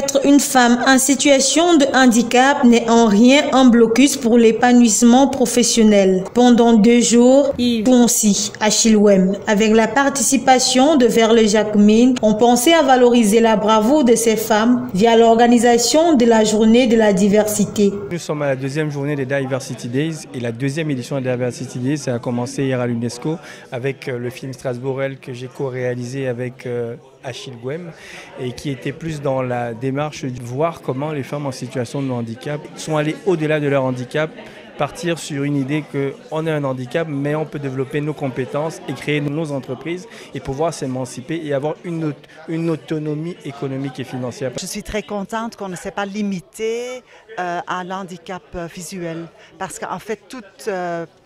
Être une femme en situation de handicap n'est en rien un blocus pour l'épanouissement professionnel. Pendant 2 jours, Yves Poncy à Chilwell, avec la participation de Verle Jacquemine, ont pensé à valoriser la bravoure de ces femmes via l'organisation de la journée de la diversité. Nous sommes à la 2e journée des Diversity Days et la 2e édition des Diversity Days, ça a commencé hier à l'UNESCO avec le film Strasbourg que j'ai co-réalisé avec Achille Gouem et qui était plus dans la démarche de voir comment les femmes en situation de handicap sont allées au-delà de leur handicap, partir sur une idée qu'on a un handicap mais on peut développer nos compétences et créer nos entreprises et pouvoir s'émanciper et avoir une autonomie économique et financière. Je suis très contente qu'on ne s'est pas limité à l'handicap visuel parce qu'en fait toute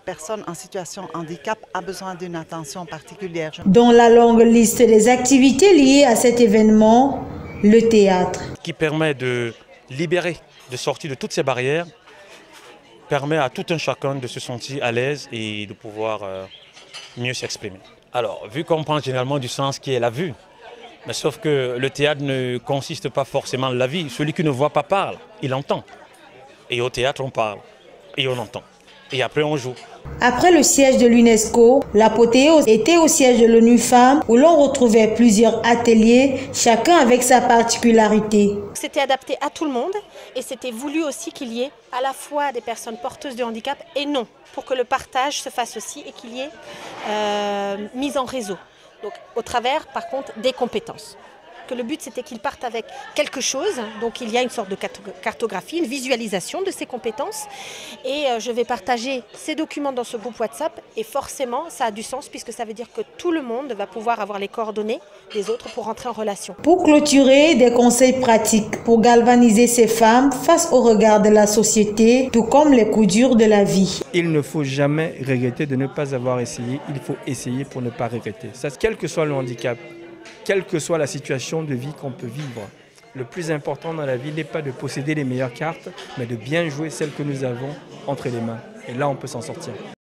personne en situation de handicap a besoin d'une attention particulière. Dans la longue liste des activités liées à cet événement, le théâtre. Qui permet de libérer, de sortir de toutes ces barrières, permet à tout un chacun de se sentir à l'aise et de pouvoir mieux s'exprimer. Alors, vue comprend généralement du sens qui est la vue, mais sauf que le théâtre ne consiste pas forcément en la vie. Celui qui ne voit pas parle, il entend. Et au théâtre, on parle et on entend. Et après, on joue. Après le siège de l'UNESCO, l'apothéose était au siège de l'ONU Femmes où l'on retrouvait plusieurs ateliers, chacun avec sa particularité. C'était adapté à tout le monde et c'était voulu aussi qu'il y ait à la fois des personnes porteuses de handicap et non, pour que le partage se fasse aussi et qu'il y ait mise en réseau. Donc au travers, par contre, des compétences. Que le but c'était qu'ils partent avec quelque chose, donc il y a une sorte de cartographie, une visualisation de ces compétences et je vais partager ces documents dans ce groupe WhatsApp et forcément ça a du sens puisque ça veut dire que tout le monde va pouvoir avoir les coordonnées des autres pour rentrer en relation. Pour clôturer, des conseils pratiques pour galvaniser ces femmes face au regard de la société, tout comme les coups durs de la vie. Il ne faut jamais regretter de ne pas avoir essayé, il faut essayer pour ne pas regretter. Ça, quel que soit le handicap, quelle que soit la situation de vie qu'on peut vivre, le plus important dans la vie n'est pas de posséder les meilleures cartes, mais de bien jouer celles que nous avons entre les mains. Et là, on peut s'en sortir.